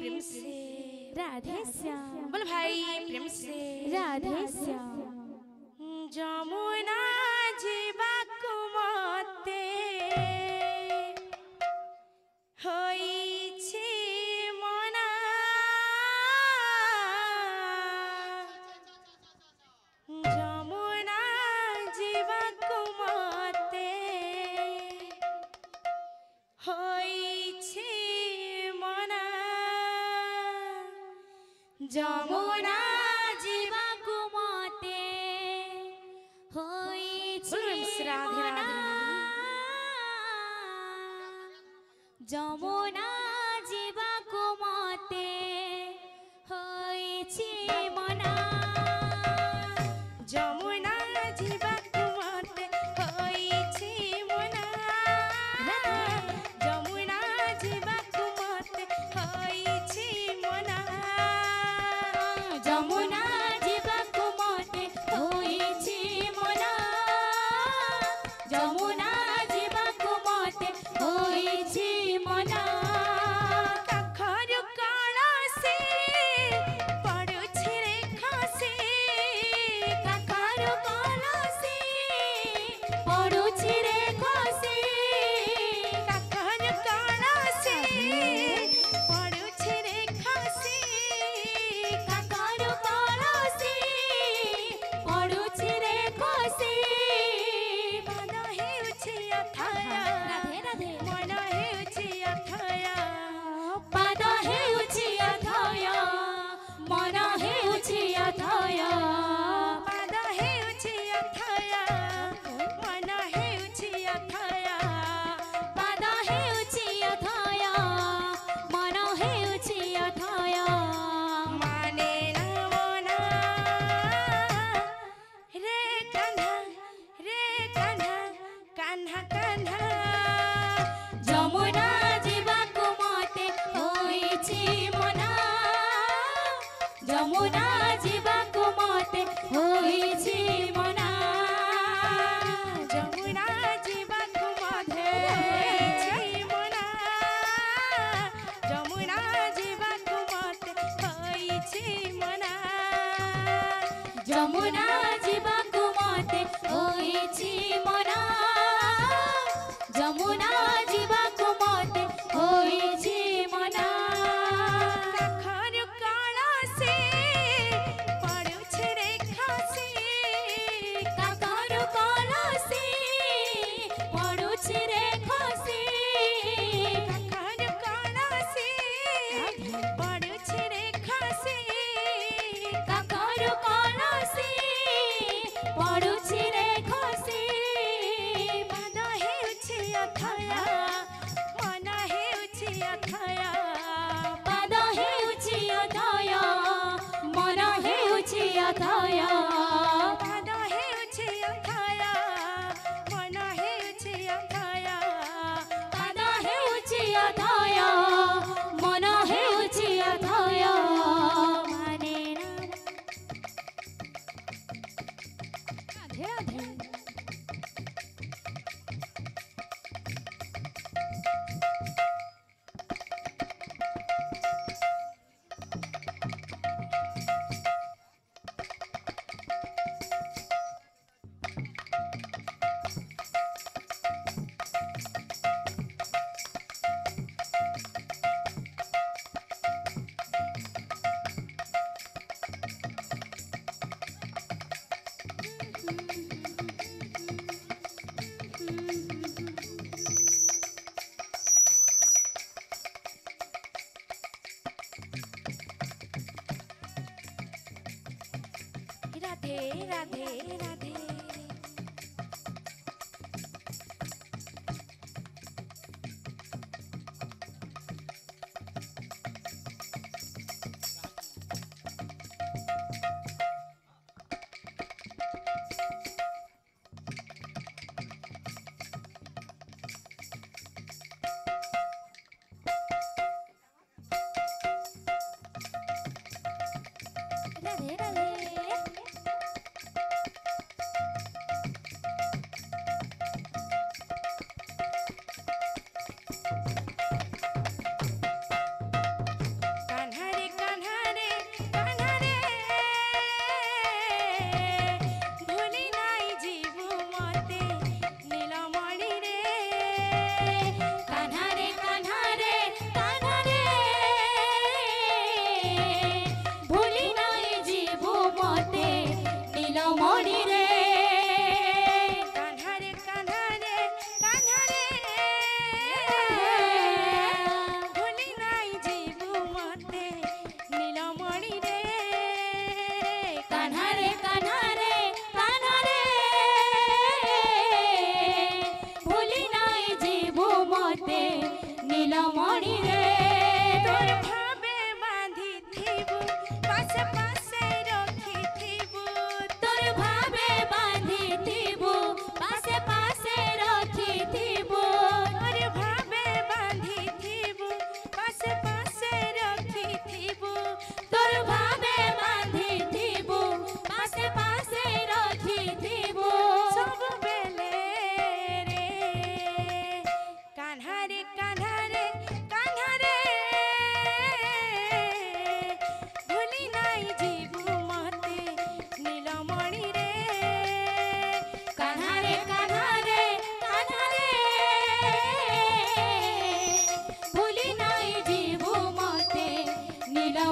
प्रेम से राधे श्याम। बोल भाई प्रेम से राधे श्याम। যমুনা জীবাকু মতে হইছে মনা যমুনা জীবাকু মতে হইছে মনা যমুনা জীবাকু মতে হইছে রাধে রাধে যমুনা জীবাকু মতে হইছে মনা যমুনা জীবাকু মতে হইছে মনা যমুনা জীবাকু মতে হইছে মনা যমুনা জীবাকু মতে হইছে মনা যমুনা জীবাকু মতে হইছে মনা কাখরু কলসে পড়ুছে রে খাসে কাকারু কলসে পড়ুছে রে খসে কাখরু কলসে পড়ুছে রে খাসে কাকারু কলসে পড়ুছে রে খসে মন হেউছে অথয়া রাধে রাধে মন হেউছে অথয়া পাদ হেউছি অথୟ মন হেউছি অথୟ পাদ হেউছে অথয়া মন হেউছে অথয়া পাদ হেউছি অথୟ মন হেউছি অথୟ মানে না মনা রে কান্হা কান্হা কান্হা যমুনা জীবাকু মতে হইছি মনা যমুনা জীবাকু মতে হইছি মনা যমুনা জীবাকু মতে হইছি মনা যমুনা জীবাকু মতে হইছি মনা যমুনা জীবাকু মতে হইছি মনা যমুনা জীবাকু মতে হইছি মনা কাখরু কলসে পড়ুছে রে খাসে কাকারু কলসে পড়ুছে রে খসে কাখরু কলসে পড়ুছে রে খাসে কাকারু কলসে পড়ুছে রে খসে পাদ হেউছে অথয়া মন হেউছে অথয়া পাদ হেউছি অথୟ মନ হেউছি অথୟ পাদ হেউছে অথয়া মন হেউছে অথয়া পাদ হেউছি অথୟ মନ হেউছি অথୟ মানে না রাধে রাধে রাধে রাধে রাধে রাধে রাধে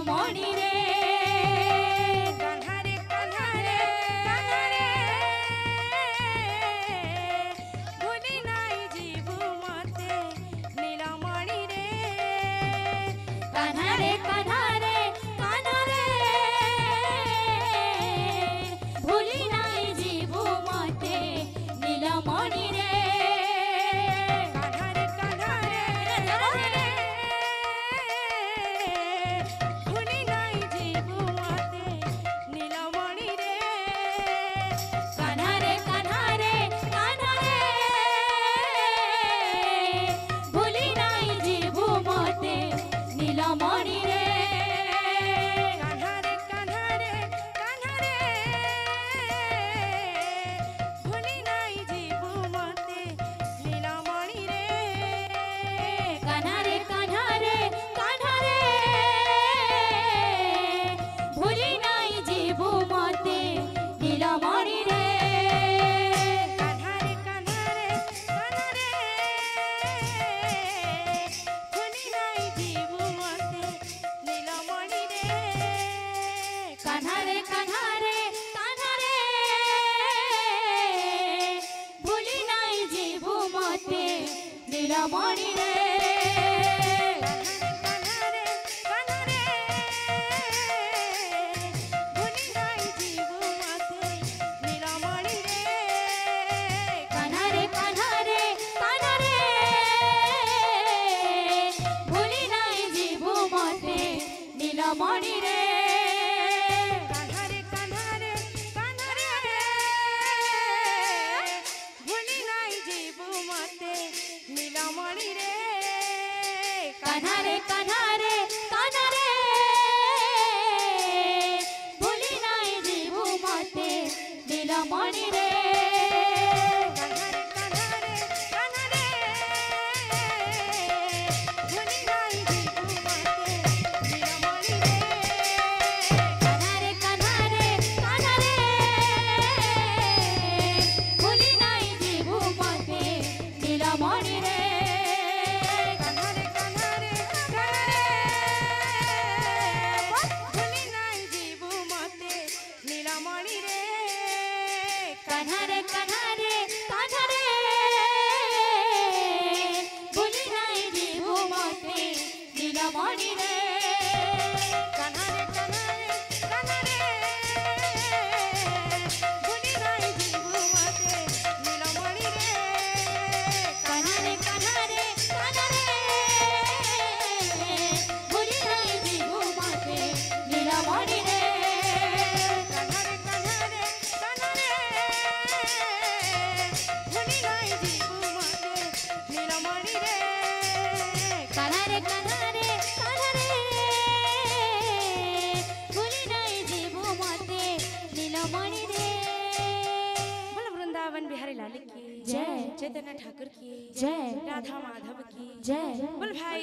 নীলমণি রে কান্হা রে কান্হা রে কান্হা রে ভুলি নাই জীবু মতে নীলমণি রে কান্হা রে কান্হা রে কান্হা রে ভুলি নাই জীবু মতে নীলমণি রে কান্হা রে কান্হা রে কান্হা রে ভুলি নাই জীবু মতে নীলমণি রে কান্হা রে কান্হা রে কান্হা রে ভুলি নাই জীবু মতে নীলমণি রে কান্হা রে কান্হা রে কান্হা রে ভুলি নাই জীবু মতে নীলমণি রে কান্হা রে কান্হা রে কান্হা রে ভুলি নাই জীবু মতে নীলমণি রে কান্হা রে কান্হা রে কান্হা রে ভুলি নাই জীবু মতে নীলমণি রে কান্হা রে কান্হা রে কান্হা রে ভুলি নাই জীবু মতে নীলমণি রে কান্হা রে কান্হা রে ভুলি নাই জীবু মতে নীলমণি রে কান্হা রে কান্হা রে কান্হা রে ভুলি নাই জীবু মতে নীলমণি রে কান্হা রে কান্হা রে কান্হা রে ভুলি নাই জীবু মতে নীলমণি রে কান্হা রে কান্হা রে কান্হা রে ভুলি নাই জীবু মতে নীলমণি রে কান্হা রে কান্হা রে কান্হা রে ভুলি নাই জীবু মতে নীলমণি রে কান্হা রে কান্হা রে কান্হা রে ভুলি নাই জীবু মতে নীলমণি রে কান্হা রে কান্হা রে কান্হা রে ভুলি নাই জীবু মতে নীলমণি রে কান্হা রে কান্হা রে কান্হা রে ভুলি নাই জীবু মতে নীলমণি রে কান্হা রে কান্হা রে কান্হা রে ভুলি নাই জীবু মতে নীলমণি রে কান্হা রে কান্হা রে কান্হা রে ভুলি নাই জীবু মতে নীলমণি রে কান্হা রে কান্হা রে কান্হা রে ভুলি নাই জীবু মতে নীলমণি রে কান্হা রে কান্হা রে কান্হা রে ভুলি নাই জীবু মতে নীলমণি রে बोलो वृंदावन बिहारी लाल की जय। चैतन्य ठाकुर की जय। राधा माधव की जय बोल भाई